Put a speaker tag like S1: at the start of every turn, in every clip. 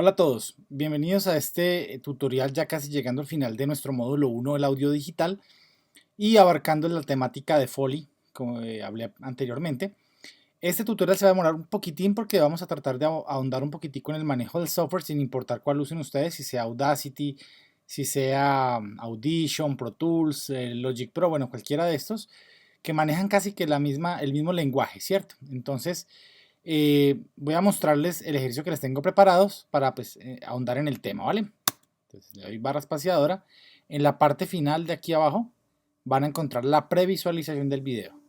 S1: Hola a todos, bienvenidos a este tutorial ya casi llegando al final de nuestro módulo 1 del audio digital y abarcando la temática de Foley, como hablé anteriormente. Este tutorial se va a demorar un poquitín porque vamos a tratar de ahondar un poquitico en el manejo del software sin importar cuál usen ustedes, si sea Audacity, si sea Audition, Pro Tools, Logic Pro, bueno, cualquiera de estos que manejan casi que el mismo lenguaje, ¿cierto? Entonces, voy a mostrarles el ejercicio que les tengo preparados para pues, ahondar en el tema, ¿vale? Entonces le doy barra espaciadora. En la parte final de aquí abajo van a encontrar la previsualización del video.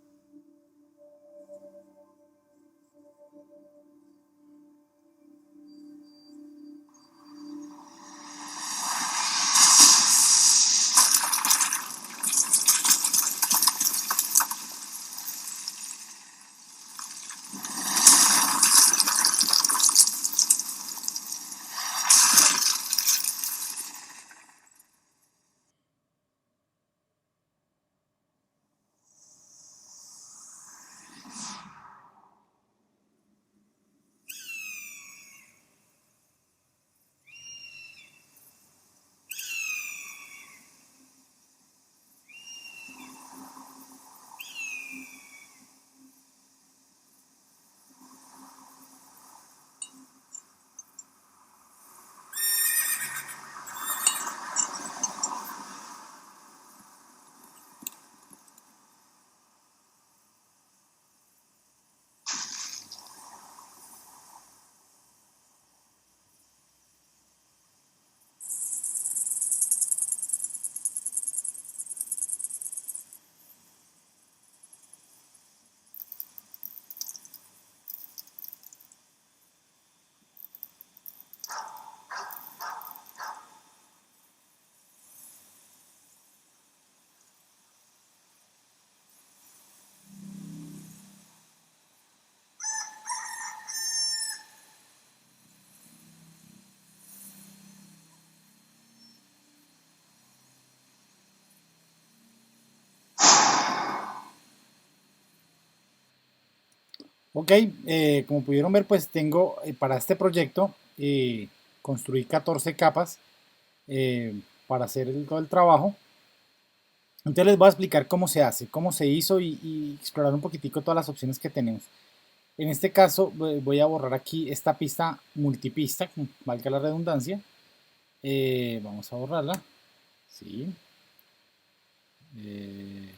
S1: Ok, como pudieron ver, pues tengo para este proyecto construí 14 capas para hacer todo el trabajo. Entonces les voy a explicar cómo se hace, cómo se hizo y explorar un poquitico todas las opciones que tenemos. En este caso voy a borrar aquí esta pista multipista, valga la redundancia. Vamos a borrarla. Sí. Eh,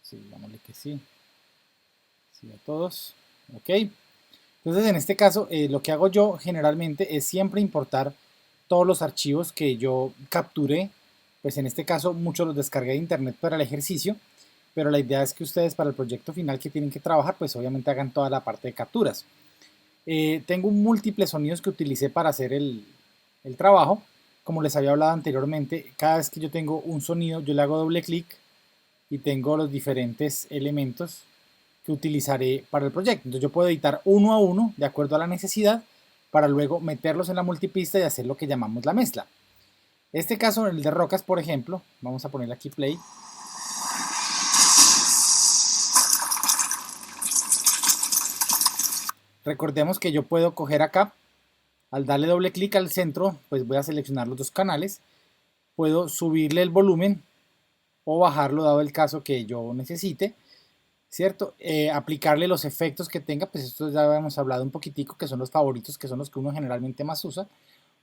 S1: sí, digámosle que sí. Sí a todos. Ok. Entonces en este caso lo que hago yo generalmente es siempre importar todos los archivos que yo capturé. Pues en este caso muchos los descargué de internet para el ejercicio. Pero la idea es que ustedes para el proyecto final que tienen que trabajar, pues obviamente hagan toda la parte de capturas. Tengo múltiples sonidos que utilicé para hacer el trabajo. Como les había hablado anteriormente, cada vez que yo tengo un sonido, yo le hago doble clic y tengo los diferentes elementos que utilizaré para el proyecto. Entonces yo puedo editar uno a uno de acuerdo a la necesidad para luego meterlos en la multipista y hacer lo que llamamos la mezcla. Este caso, el de rocas, por ejemplo, vamos a ponerle aquí play. Recordemos que yo puedo coger acá, al darle doble clic al centro, pues voy a seleccionar los dos canales. Puedo subirle el volumen o bajarlo dado el caso que yo necesite, ¿cierto? Aplicarle los efectos que tenga, pues esto ya hemos hablado un poquitico, que son los favoritos, que son los que uno generalmente más usa.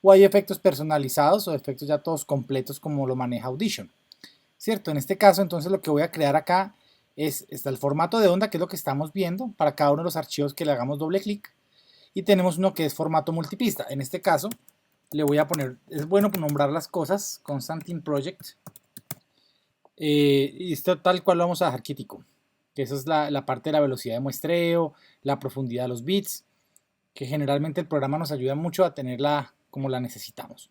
S1: O hay efectos personalizados o efectos ya todos completos como lo maneja Audition, ¿cierto? En este caso, entonces lo que voy a crear acá está el formato de onda, que es lo que estamos viendo para cada uno de los archivos que le hagamos doble clic. Y tenemos uno que es formato multipista. En este caso, le voy a poner, es bueno nombrar las cosas, Constantin Project. Y esto tal cual lo vamos a dejar quitico. Que esa es la parte de la velocidad de muestreo, la profundidad de los bits, que generalmente el programa nos ayuda mucho a tenerla como la necesitamos.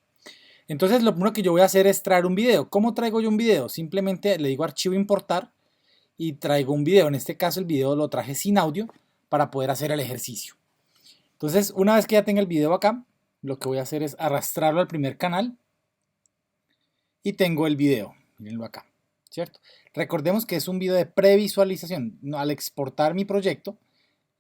S1: Entonces lo primero que yo voy a hacer es traer un video. ¿Cómo traigo yo un video? Simplemente le digo archivo importar y traigo un video. En este caso el video lo traje sin audio para poder hacer el ejercicio. Entonces una vez que ya tenga el video acá, lo que voy a hacer es arrastrarlo al primer canal y tengo el video. Mírenlo acá, ¿cierto? Recordemos que es un video de previsualización. Al exportar mi proyecto,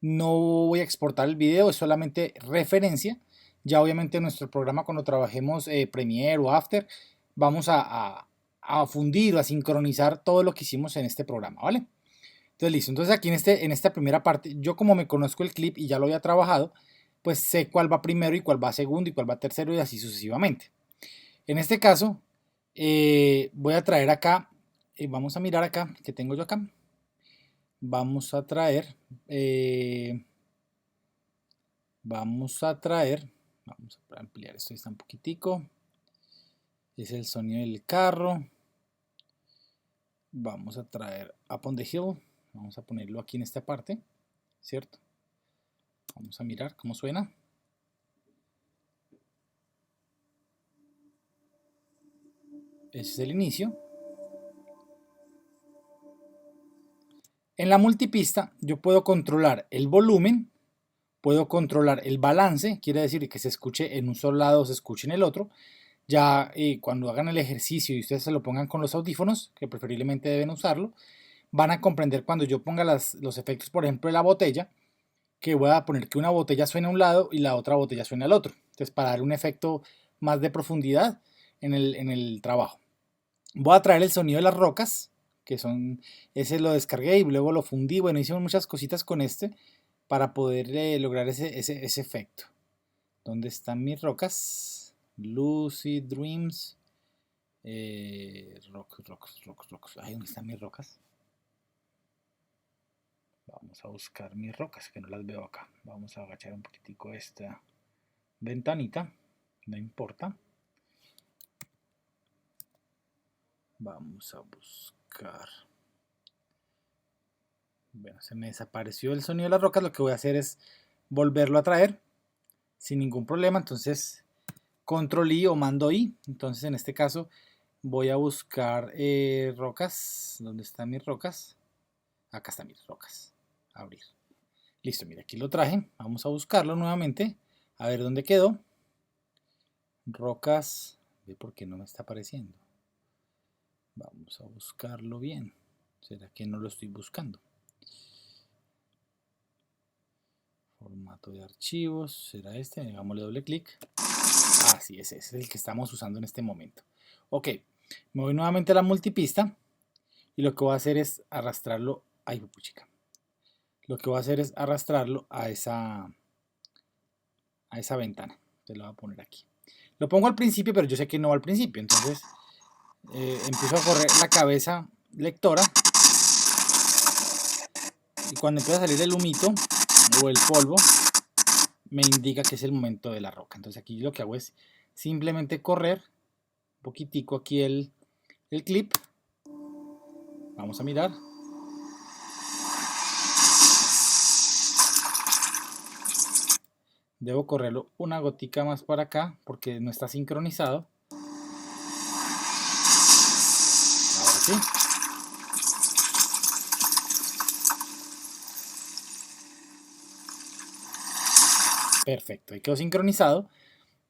S1: no voy a exportar el video, es solamente referencia. Ya obviamente en nuestro programa cuando trabajemos Premiere o After, vamos a fundir o a sincronizar todo lo que hicimos en este programa, ¿vale? Entonces listo, entonces aquí en esta primera parte, yo como me conozco el clip y ya lo había trabajado, pues sé cuál va primero y cuál va segundo y cuál va tercero y así sucesivamente. En este caso, voy a traer acá, vamos a mirar acá, que tengo yo acá. Vamos a traer, eh, vamos a traer, vamos a ampliar esto, está un poquitico. Es el sonido del carro. Vamos a traer Up on the Hill. Vamos a ponerlo aquí en esta parte, ¿cierto? Vamos a mirar cómo suena. Ese es el inicio. En la multipista yo puedo controlar el volumen, puedo controlar el balance, quiere decir que se escuche en un solo lado o se escuche en el otro. Ya cuando hagan el ejercicio y ustedes se lo pongan con los audífonos, que preferiblemente deben usarlo, van a comprender cuando yo ponga los efectos, por ejemplo, de la botella, que voy a poner que una botella suene a un lado y la otra botella suene al otro. Entonces, para dar un efecto más de profundidad en el trabajo. Voy a traer el sonido de las rocas, que son, ese lo descargué y luego lo fundí. Bueno, hicimos muchas cositas con este para poder lograr ese efecto. ¿Dónde están mis rocas? Lucid Dreams. Rocks. Ay, ¿dónde están mis rocas? Vamos a buscar mis rocas, que no las veo acá. Vamos a agachar un poquitico esta ventanita. No importa. Vamos a buscar. Bueno, se me desapareció el sonido de las rocas. Lo que voy a hacer es volverlo a traer sin ningún problema. Entonces, control I o mando I. Entonces, en este caso, voy a buscar rocas. ¿Dónde están mis rocas? Acá están mis rocas. Abrir. Listo, mira, aquí lo traje. Vamos a buscarlo nuevamente. A ver dónde quedó. Rocas. Ve por qué no me está apareciendo. Vamos a buscarlo bien. ¿Será que no lo estoy buscando? Formato de archivos. ¿Será este? Hagámosle doble clic. Ah, sí, ese es el que estamos usando en este momento. Ok, me voy nuevamente a la multipista. Y lo que voy a hacer es arrastrarlo. Ay, puchica. Lo que voy a hacer es arrastrarlo a esa ventana. Entonces lo voy a poner aquí. Lo pongo al principio, pero yo sé que no va al principio. Entonces empiezo a correr la cabeza lectora. Y cuando empieza a salir el humito o el polvo, me indica que es el momento de la roca. Entonces aquí lo que hago es simplemente correr un poquitico aquí el clip. Vamos a mirar. Debo correrlo una gotica más para acá porque no está sincronizado. Ahora sí. Perfecto, ahí quedó sincronizado.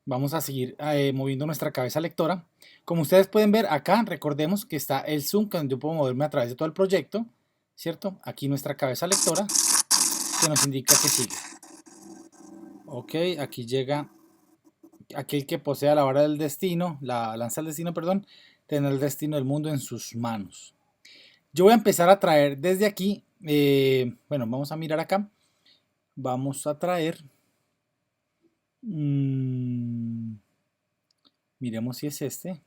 S1: Vamos a seguir moviendo nuestra cabeza lectora. Como ustedes pueden ver acá, recordemos que está el zoom, que yo puedo moverme a través de todo el proyecto, ¿cierto? Aquí nuestra cabeza lectora, que nos indica que sigue. Ok, aquí llega aquel que posea la vara del destino, la lanza del destino, perdón, tener el destino del mundo en sus manos. Yo voy a empezar a traer desde aquí, bueno, vamos a mirar acá, vamos a traer, miremos si es este.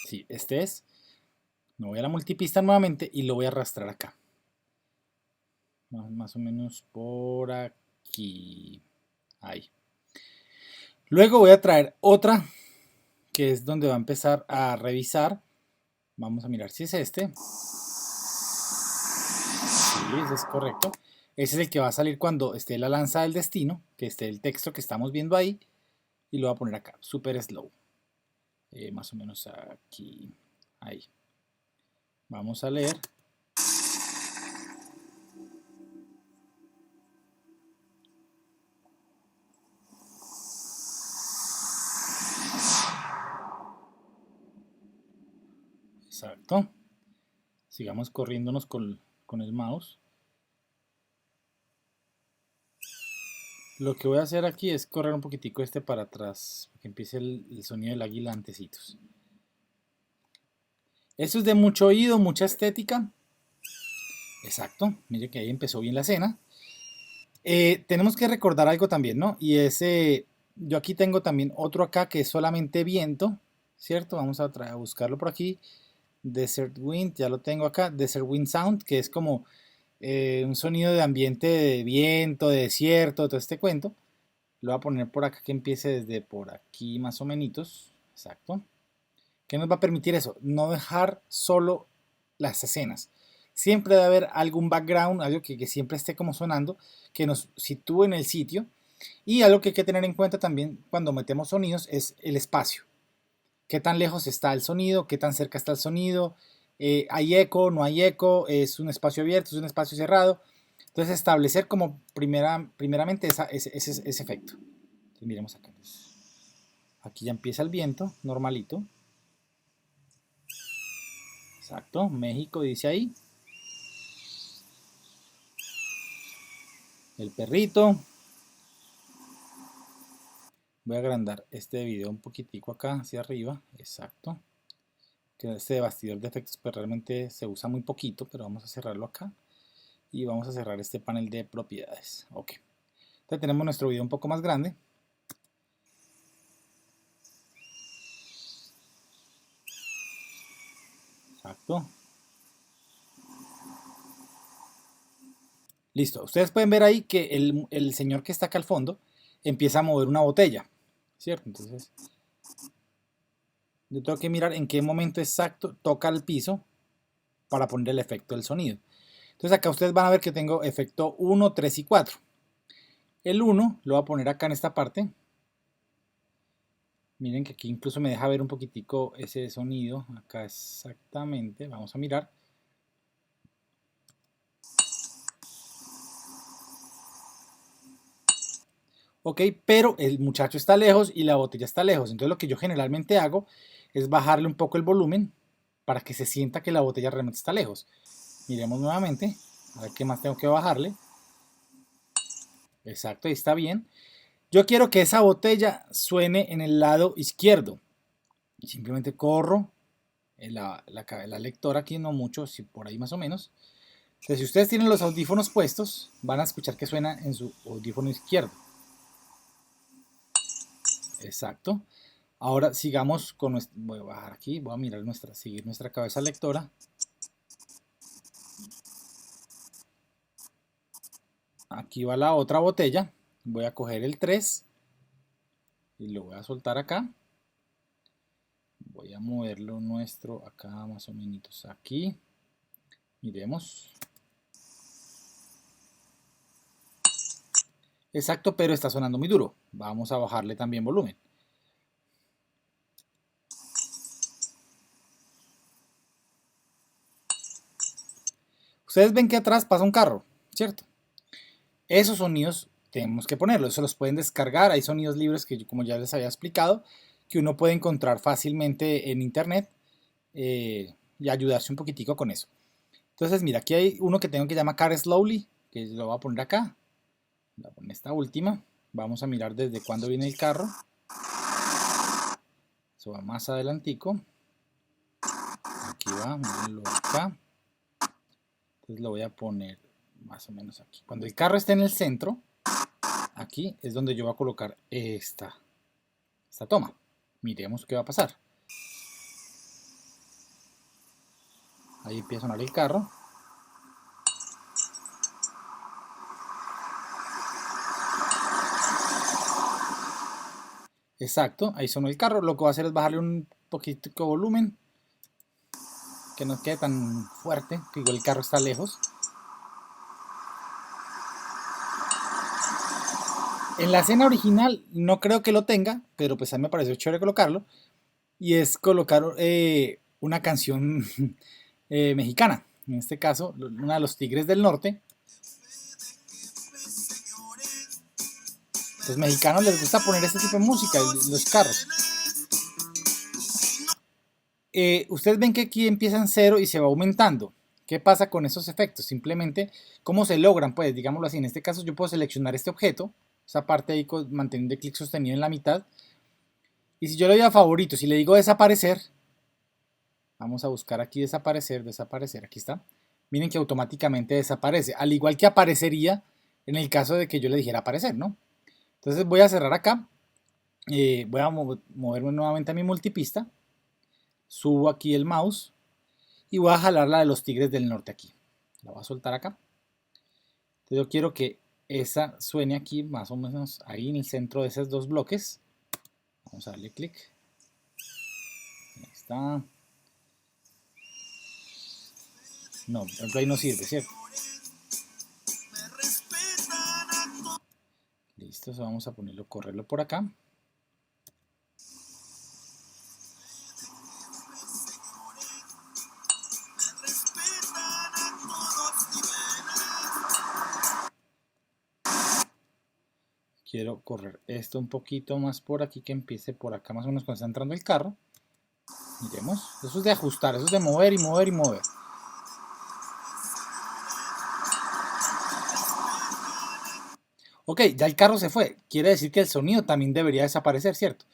S1: Sí, este es. Me voy a la multipista nuevamente y lo voy a arrastrar acá. Más o menos por aquí. Ahí. Luego voy a traer otra, que es donde va a empezar a revisar. Vamos a mirar si es este. Sí, ese es correcto. Ese es el que va a salir cuando esté la lanza del destino, que esté el texto que estamos viendo ahí. Y lo voy a poner acá, super slow. Más o menos aquí. Ahí. Vamos a leer. Exacto. Sigamos corriéndonos con el mouse. Lo que voy a hacer aquí es correr un poquitico este para atrás, para que empiece el sonido del águila antecitos. Eso es de mucho oído, mucha estética. Exacto, mire que ahí empezó bien la escena. Tenemos que recordar algo también, ¿no? Y es, yo aquí tengo también otro acá que es solamente viento, ¿cierto? Vamos a buscarlo por aquí. Desert Wind, ya lo tengo acá. Desert Wind Sound, que es como un sonido de ambiente de viento, de desierto, todo este cuento. Lo voy a poner por acá que empiece desde por aquí más o menos. Exacto. ¿Qué nos va a permitir eso? No dejar solo las escenas. Siempre debe haber algún background, algo que siempre esté como sonando, que nos sitúe en el sitio. Y algo que hay que tener en cuenta también cuando metemos sonidos es el espacio. Qué tan lejos está el sonido, qué tan cerca está el sonido, hay eco, no hay eco, es un espacio abierto, es un espacio cerrado. Entonces establecer como primeramente ese efecto. Entonces, miremos acá. Aquí ya empieza el viento, normalito. Exacto, México dice ahí. El perrito. Voy a agrandar este video un poquitico acá hacia arriba. Exacto. Que este bastidor de efectos pues realmente se usa muy poquito, pero vamos a cerrarlo acá. Y vamos a cerrar este panel de propiedades. Ok. Entonces tenemos nuestro video un poco más grande. Exacto. Listo. Ustedes pueden ver ahí que el señor que está acá al fondo empieza a mover una botella, ¿cierto? Entonces yo tengo que mirar en qué momento exacto toca el piso para poner el efecto del sonido. Entonces acá ustedes van a ver que tengo efecto 1, 3 y 4. El 1 lo voy a poner acá en esta parte. Miren que aquí incluso me deja ver un poquitico ese sonido. Acá exactamente. Vamos a mirar. Ok, pero el muchacho está lejos y la botella está lejos. Entonces lo que yo generalmente hago es bajarle un poco el volumen para que se sienta que la botella realmente está lejos. Miremos nuevamente. A ver qué más tengo que bajarle. Exacto, ahí está bien. Yo quiero que esa botella suene en el lado izquierdo. Y simplemente corro la lectora aquí, no mucho, si por ahí más o menos. Entonces, si ustedes tienen los audífonos puestos, van a escuchar que suena en su audífono izquierdo. Exacto. Ahora sigamos con nuestra, voy a bajar aquí, voy a mirar seguir nuestra cabeza lectora. Aquí va la otra botella. Voy a coger el 3 y lo voy a soltar acá. Voy a moverlo nuestro acá más o menos aquí. Miremos. Exacto, pero está sonando muy duro. Vamos a bajarle también volumen. Ustedes ven que atrás pasa un carro, ¿cierto? Esos sonidos tenemos que ponerlos, se los pueden descargar. Hay sonidos libres que, como ya les había explicado, que uno puede encontrar fácilmente en internet y ayudarse un poquitico con eso. Entonces, mira, aquí hay uno que tengo que llama Car Slowly, que lo voy a poner acá. Voy a poner esta última. Vamos a mirar desde cuándo viene el carro. Eso va más adelantico. Aquí va, mírenlo acá. Entonces lo voy a poner más o menos aquí. Cuando el carro esté en el centro, aquí es donde yo voy a colocar esta toma. Miremos qué va a pasar. Ahí empieza a sonar el carro. Exacto, ahí sonó el carro. Lo que voy a hacer es bajarle un poquito de volumen, que no quede tan fuerte, que igual el carro está lejos. En la escena original no creo que lo tenga, pero pues a mí me pareció chévere colocarlo. Y es colocar una canción mexicana. En este caso, una de los Tigres del Norte. Los mexicanos les gusta poner este tipo de música en los carros. Ustedes ven que aquí empieza en 0 y se va aumentando. ¿Qué pasa con esos efectos? Simplemente, ¿cómo se logran? Pues, digámoslo así, en este caso yo puedo seleccionar este objeto, esa parte ahí manteniendo el clic sostenido en la mitad, y si yo le doy a favoritos y le digo desaparecer, vamos a buscar aquí desaparecer, desaparecer, aquí está, miren que automáticamente desaparece, al igual que aparecería en el caso de que yo le dijera aparecer, ¿no? Entonces voy a cerrar acá, voy a moverme nuevamente a mi multipista, subo aquí el mouse, y voy a jalar la de los Tigres del Norte aquí. La voy a soltar acá. Entonces yo quiero que esa suene aquí más o menos ahí en el centro de esos dos bloques. Vamos a darle clic. Ahí está. No, por ejemplo ahí no sirve, ¿cierto? Listo, eso vamos a ponerlo, correrlo por acá. Quiero correr esto un poquito más por aquí, que empiece por acá más o menos cuando está entrando el carro. Miremos, eso es de ajustar, eso es de mover y mover y mover. Ok, ya el carro se fue, quiere decir que el sonido también debería desaparecer, ¿cierto?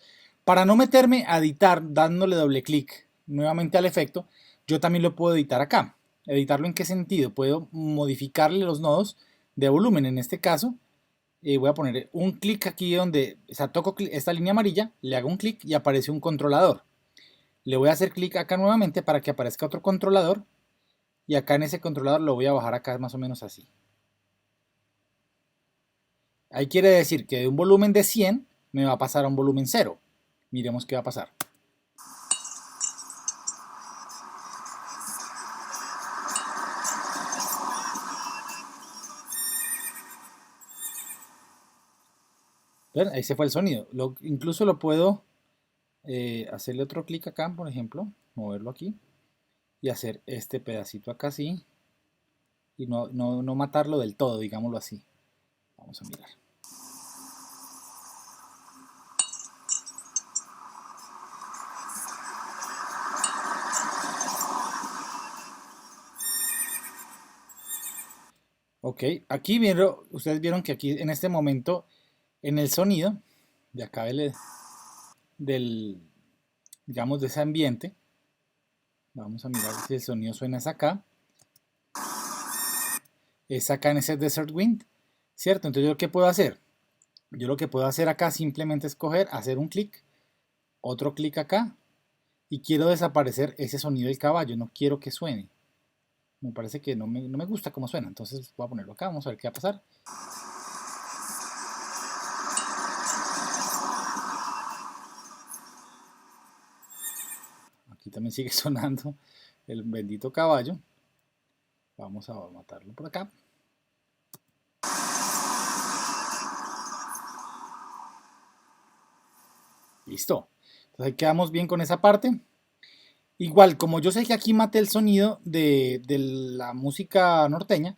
S1: Para no meterme a editar dándole doble clic nuevamente al efecto, yo también lo puedo editar acá. ¿Editarlo en qué sentido? Puedo modificarle los nodos de volumen. En este caso, voy a poner un clic aquí donde, o sea, toco esta línea amarilla, le hago un clic y aparece un controlador. Le voy a hacer clic acá nuevamente para que aparezca otro controlador y acá en ese controlador lo voy a bajar acá más o menos así. Ahí quiere decir que de un volumen de 100 me va a pasar a un volumen 0. Miremos qué va a pasar. ¿Ven? Ahí se fue el sonido. Incluso lo puedo hacerle otro clic acá, por ejemplo, moverlo aquí y hacer este pedacito acá así y no matarlo del todo, digámoslo así. Vamos a mirar. Ok, aquí vieron, ustedes vieron que aquí en este momento, en el sonido de acá del digamos, de ese ambiente, vamos a mirar si el sonido suena es acá en ese Desert Wind, ¿cierto? Entonces, ¿yo qué puedo hacer? Yo lo que puedo hacer acá simplemente es coger, hacer un clic, otro clic acá, y quiero desaparecer ese sonido del caballo, no quiero que suene. Me parece que no me gusta cómo suena, entonces voy a ponerlo acá, vamos a ver qué va a pasar. Aquí también sigue sonando el bendito caballo. Vamos a matarlo por acá. Listo. Entonces ahí quedamos bien con esa parte. Igual, como yo sé que aquí maté el sonido de la música norteña,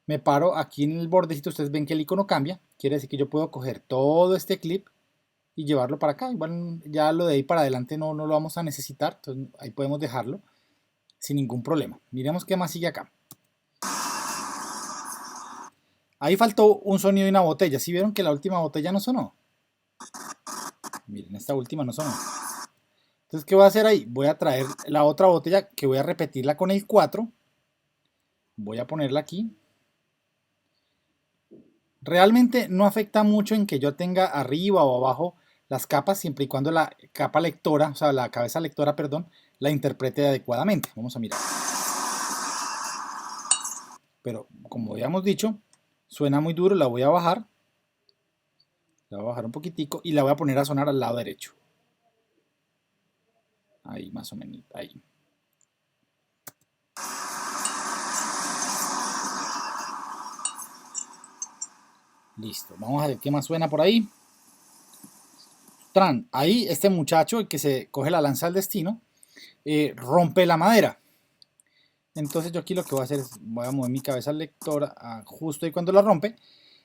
S1: me paro aquí en el bordecito, ustedes ven que el icono cambia, quiere decir que yo puedo coger todo este clip y llevarlo para acá. Igual ya lo de ahí para adelante no lo vamos a necesitar, entonces ahí podemos dejarlo sin ningún problema. Miremos qué más sigue acá. Ahí faltó un sonido de una botella. ¿Sí vieron que la última botella no sonó? Miren, esta última no sonó. Entonces, ¿qué voy a hacer ahí? Voy a traer la otra botella que voy a repetirla con el 4. Voy a ponerla aquí. Realmente no afecta mucho en que yo tenga arriba o abajo las capas, siempre y cuando la capa lectora, o sea, la cabeza lectora, perdón, la interprete adecuadamente. Vamos a mirar. Pero como habíamos dicho, suena muy duro, la voy a bajar. La voy a bajar un poquitico y la voy a poner a sonar al lado derecho. Ahí más o menos, ahí. Listo, vamos a ver qué más suena por ahí. Tran, ahí este muchacho, el que se coge la lanza del destino, rompe la madera. Entonces yo aquí lo que voy a hacer es, voy a mover mi cabeza lectora justo ahí cuando la rompe.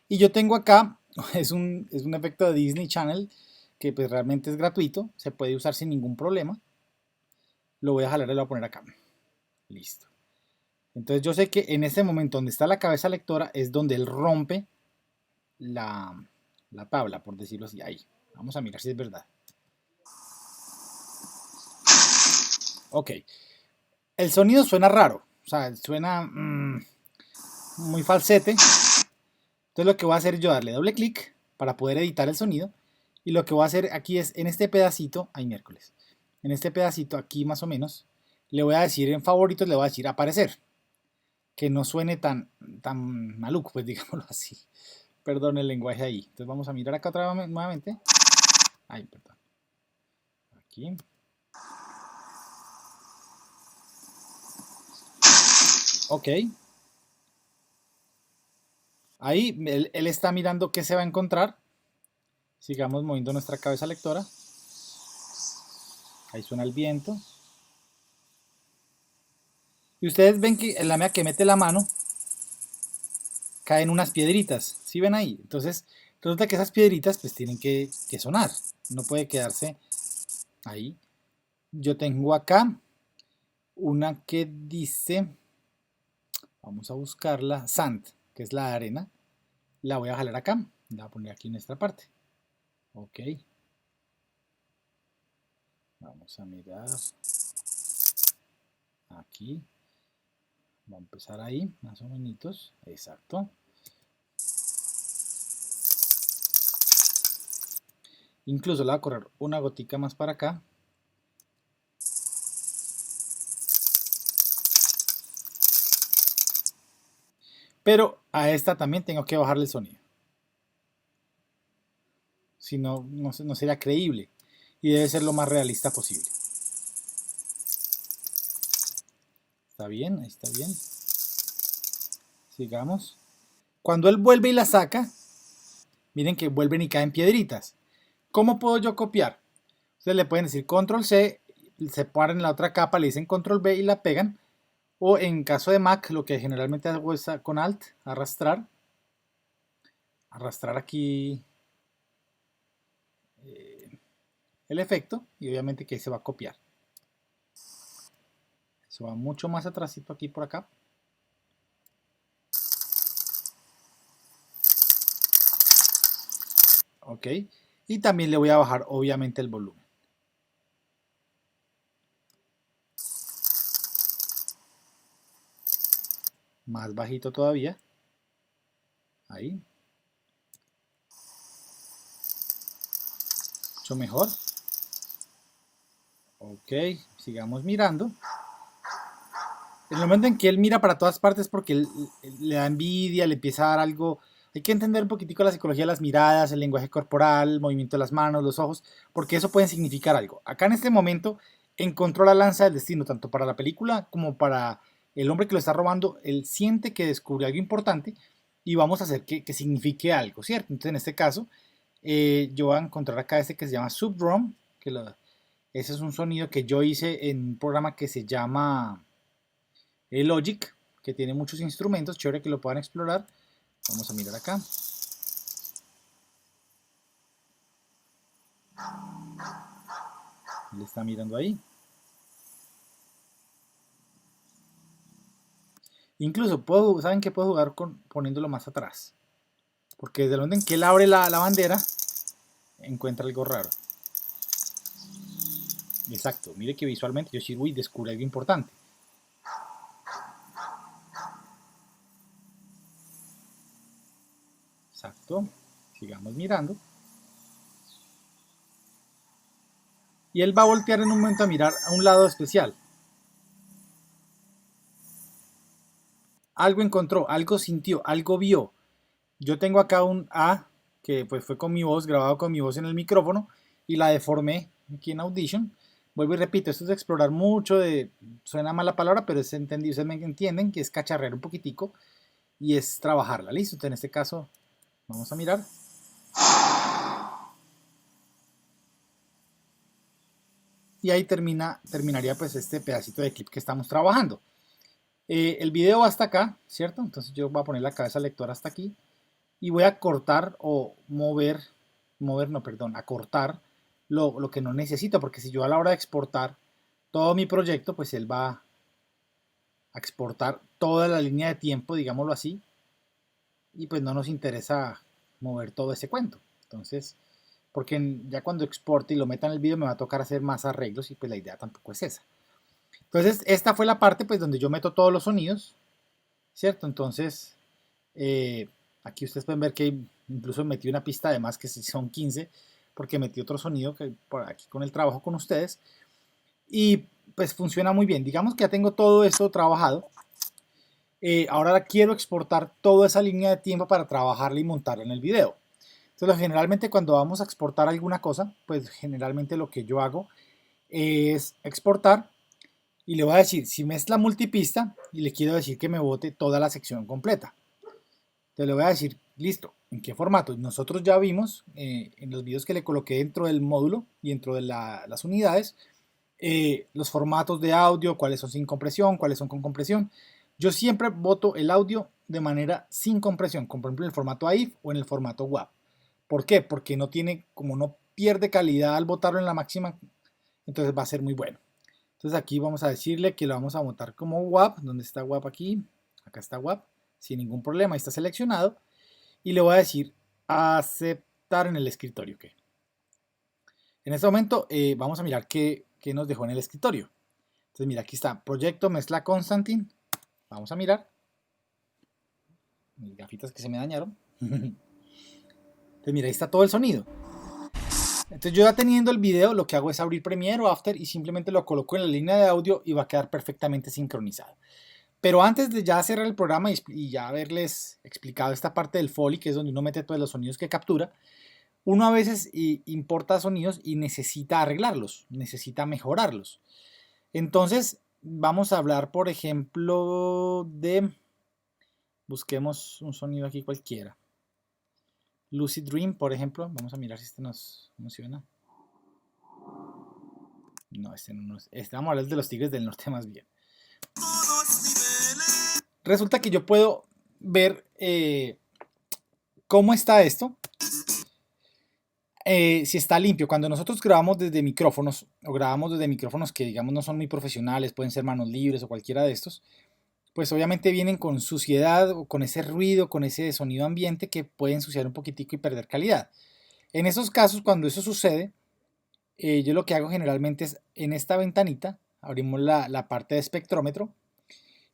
S1: Y yo tengo acá, es un efecto de Disney Channel, que pues realmente es gratuito, se puede usar sin ningún problema. Lo voy a jalar y lo voy a poner acá. Listo. Entonces yo sé que en este momento donde está la cabeza lectora es donde él rompe la, la tabla, por decirlo así. Ahí. Vamos a mirar si es verdad. Ok. El sonido suena raro. O sea, suena muy falsete. Entonces lo que voy a hacer es yo darle doble clic para poder editar el sonido. Y lo que voy a hacer aquí es en este pedacito, ay miércoles, en este pedacito aquí más o menos, le voy a decir en favoritos, le voy a decir aparecer. Que no suene tan maluco, pues digámoslo así. Perdón el lenguaje ahí. Entonces vamos a mirar acá otra vez nuevamente. Ay, perdón. Aquí. Ok. Ahí él está mirando qué se va a encontrar. Sigamos moviendo nuestra cabeza lectora. Ahí suena el viento. Y ustedes ven que en la medida que mete la mano, caen unas piedritas. ¿Sí ven ahí? Entonces, resulta que esas piedritas pues tienen que sonar. No puede quedarse ahí. Yo tengo acá una que dice, vamos a buscarla, sand, que es la arena. La voy a jalar acá. La voy a poner aquí en esta parte. Ok. Vamos a mirar aquí. Va a empezar ahí, más o menos. Exacto. Incluso le voy a correr una gotica más para acá. Pero a esta también tengo que bajarle el sonido. Si no, no sería creíble. Y debe ser lo más realista posible. ¿Está bien? Ahí está bien. Sigamos. Cuando él vuelve y la saca, miren que vuelven y caen piedritas. ¿Cómo puedo yo copiar? Ustedes le pueden decir control C, se paran en la otra capa, le dicen control V y la pegan. O en caso de Mac, lo que generalmente hago es con Alt, arrastrar. Arrastrar aquí el efecto y obviamente que se va a copiar. Se va mucho más atrásito aquí por acá. Ok. Y también le voy a bajar obviamente el volumen. Más bajito todavía. Ahí. Mucho mejor. Ok. Sigamos mirando. En el momento en que él mira para todas partes porque él le da envidia, le empieza a dar algo. Hay que entender un poquitico la psicología de las miradas, el lenguaje corporal, el movimiento de las manos, los ojos, porque eso puede significar algo. Acá en este momento encontró la lanza del destino, tanto para la película como para el hombre que lo está robando. Él siente que descubrió algo importante y vamos a hacer que signifique algo, ¿cierto? Entonces en este caso yo voy a encontrar acá este que se llama Subdrum, ese es un sonido que yo hice en un programa que se llama Logic, que tiene muchos instrumentos, chévere que lo puedan explorar. Vamos a mirar acá. Le está mirando ahí. Incluso saben que puedo jugar poniéndolo más atrás. Porque desde el momento en que él abre la bandera, encuentra algo raro. Exacto, mire que visualmente yo sí, uy, descubrí algo importante. Exacto, sigamos mirando. Y él va a voltear en un momento a mirar a un lado especial. Algo encontró, algo sintió, algo vio. Yo tengo acá un A que pues fue con mi voz, grabado con mi voz en el micrófono y la deformé aquí en Audition. Vuelvo y repito, esto es de explorar mucho, suena mala palabra, pero es entendido, ustedes me entienden que es cacharrear un poquitico y es trabajarla, ¿listo? Entonces, en este caso vamos a mirar. Y ahí terminaría pues este pedacito de clip que estamos trabajando. El video va hasta acá, ¿cierto? Entonces yo voy a poner la cabeza lectora hasta aquí y voy a cortar o mover no, perdón, acortar lo que no necesito, porque si yo a la hora de exportar todo mi proyecto, pues él va exportar toda la línea de tiempo, digámoslo así, y pues no nos interesa mover todo ese cuento. Entonces, porque ya cuando exporte y lo meta en el video me va a tocar hacer más arreglos y pues la idea tampoco es esa. Entonces, esta fue la parte pues donde yo meto todos los sonidos, ¿cierto? Entonces, aquí ustedes pueden ver que incluso metí una pista de más que son 15, porque metí otro sonido que por aquí con el trabajo con ustedes. Y pues funciona muy bien. Digamos que ya tengo todo esto trabajado. Ahora quiero exportar toda esa línea de tiempo para trabajarla y montarla en el video. Entonces, generalmente cuando vamos a exportar alguna cosa, pues generalmente lo que yo hago es exportar y le voy a decir, si mezcla multipista y le quiero decir que me bote toda la sección completa. Entonces le voy a decir, listo, ¿en qué formato? Nosotros ya vimos en los videos que le coloqué dentro del módulo y dentro de las unidades, los formatos de audio, cuáles son sin compresión, cuáles son con compresión. Yo siempre boto el audio de manera sin compresión, como por ejemplo en el formato AIF o en el formato WAV. ¿Por qué? Porque no tiene, como no pierde calidad al botarlo en la máxima, entonces va a ser muy bueno. Entonces aquí vamos a decirle que lo vamos a botar como WAV. ¿Dónde está WAV aquí? Acá está WAV, sin ningún problema, ahí está seleccionado. Y le voy a decir aceptar en el escritorio. Okay. En este momento vamos a mirar qué nos dejó en el escritorio. Entonces mira, aquí está, proyecto mezcla Constantine. Vamos a mirar. Mis gafitas que se me dañaron. Entonces mira, ahí está todo el sonido. Entonces yo ya teniendo el video, lo que hago es abrir Premiere o After y simplemente lo coloco en la línea de audio y va a quedar perfectamente sincronizado. Pero antes de ya cerrar el programa y ya haberles explicado esta parte del Foley, que es donde uno mete todos los sonidos que captura, uno a veces importa sonidos y necesita arreglarlos, necesita mejorarlos. Entonces vamos a hablar, por ejemplo, de... Busquemos un sonido aquí cualquiera. Lucid Dream, por ejemplo. Vamos a mirar si este nos funciona. No, este no es. Este, vamos a hablar de los Tigres del Norte más bien. Resulta que yo puedo ver cómo está esto. Si está limpio. Cuando nosotros grabamos desde micrófonos o grabamos desde micrófonos que digamos no son muy profesionales, pueden ser manos libres o cualquiera de estos, pues obviamente vienen con suciedad o con ese ruido, con ese sonido ambiente que puede ensuciar un poquitico y perder calidad. En esos casos, cuando eso sucede, yo lo que hago generalmente es en esta ventanita, abrimos la parte de espectrómetro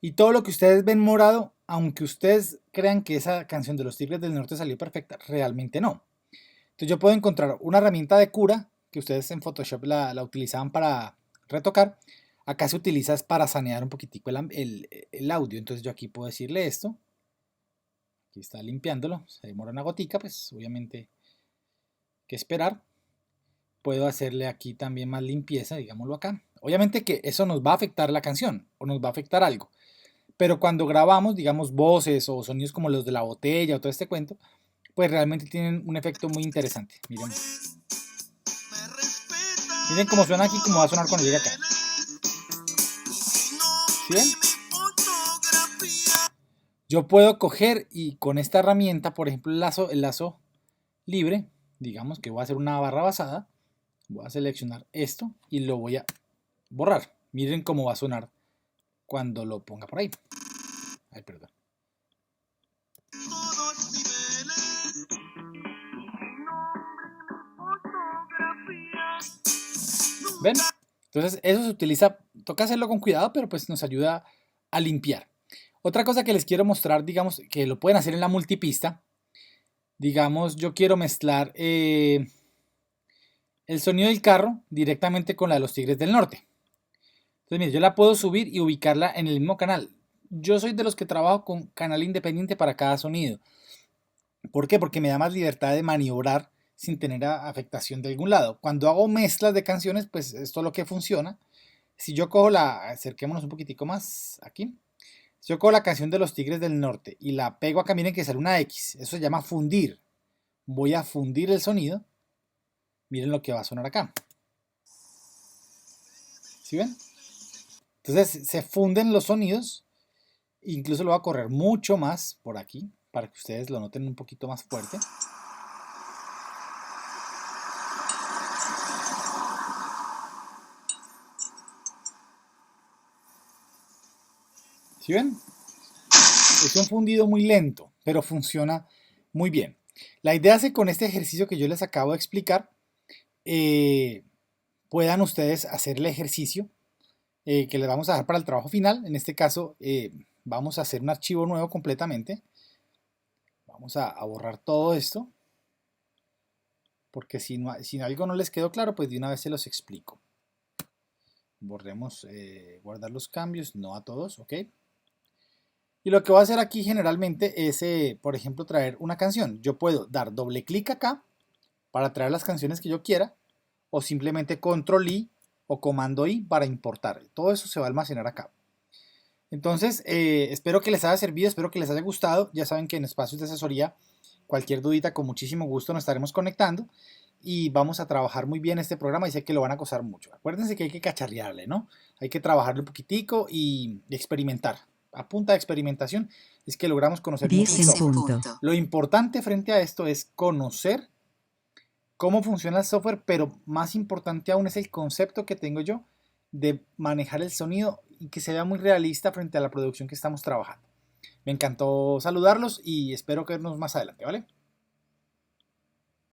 S1: y todo lo que ustedes ven morado, aunque ustedes crean que esa canción de los Tigres del Norte salió perfecta, realmente no. Entonces yo puedo encontrar una herramienta de cura que ustedes en Photoshop la utilizaban para retocar. Acá se utiliza para sanear un poquitico el audio. Entonces yo aquí puedo decirle esto. Aquí está limpiándolo. Se demora una gotica, pues obviamente que esperar. Puedo hacerle aquí también más limpieza, digámoslo acá. Obviamente que eso nos va a afectar la canción o nos va a afectar algo. Pero cuando grabamos, digamos, voces o sonidos como los de la botella o todo este cuento, pues realmente tienen un efecto muy interesante. Miren. Miren cómo suena aquí, cómo va a sonar cuando llegue acá. ¿Sí ven? Yo puedo coger y con esta herramienta, por ejemplo, el lazo libre, digamos que voy a hacer una barra basada, voy a seleccionar esto y lo voy a borrar. Miren cómo va a sonar cuando lo ponga por ahí. Ay, perdón. ¿Ven? Entonces eso se utiliza, toca hacerlo con cuidado, pero pues nos ayuda a limpiar. Otra cosa que les quiero mostrar, digamos, que lo pueden hacer en la multipista. Digamos, yo quiero mezclar el sonido del carro directamente con la de los Tigres del Norte. Entonces, mire, yo la puedo subir y ubicarla en el mismo canal. Yo soy de los que trabajo con canal independiente para cada sonido. ¿Por qué? Porque me da más libertad de maniobrar sin tener afectación de algún lado. Cuando hago mezclas de canciones, pues esto es lo que funciona. Si yo cojo acerquémonos un poquitico más aquí. Si yo cojo la canción de los Tigres del Norte y la pego acá, miren que sale una X. Eso se llama fundir. Voy a fundir el sonido. Miren lo que va a sonar acá. ¿Sí ven? Entonces se funden los sonidos. Incluso lo voy a correr mucho más por aquí para que ustedes lo noten un poquito más fuerte. ¿Sí ven? Es un fundido muy lento, pero funciona muy bien. La idea es que con este ejercicio que yo les acabo de explicar, eh, puedan ustedes hacer el ejercicio que les vamos a dar para el trabajo final. En este caso, vamos a hacer un archivo nuevo completamente. Vamos a borrar todo esto, porque si algo no les quedó claro, pues de una vez se los explico. Borremos, guardar los cambios, no a todos, ¿ok? Y lo que voy a hacer aquí generalmente es, por ejemplo, traer una canción. Yo puedo dar doble clic acá para traer las canciones que yo quiera, o simplemente control I o comando I para importar. Todo eso se va a almacenar acá. Entonces, espero que les haya servido, espero que les haya gustado. Ya saben que en espacios de asesoría, cualquier dudita, con muchísimo gusto nos estaremos conectando y vamos a trabajar muy bien este programa y sé que lo van a gozar mucho. Acuérdense que hay que cacharrearle, ¿no? Hay que trabajarle un poquitico y experimentar. A punta de experimentación es que logramos conocer
S2: 10
S1: mucho
S2: en
S1: software.
S2: punto.
S1: Lo importante frente a esto es conocer cómo funciona el software, pero más importante aún es el concepto que tengo yo de manejar el sonido y que se vea muy realista frente a la producción que estamos trabajando. Me encantó saludarlos y espero vernos más adelante, ¿vale?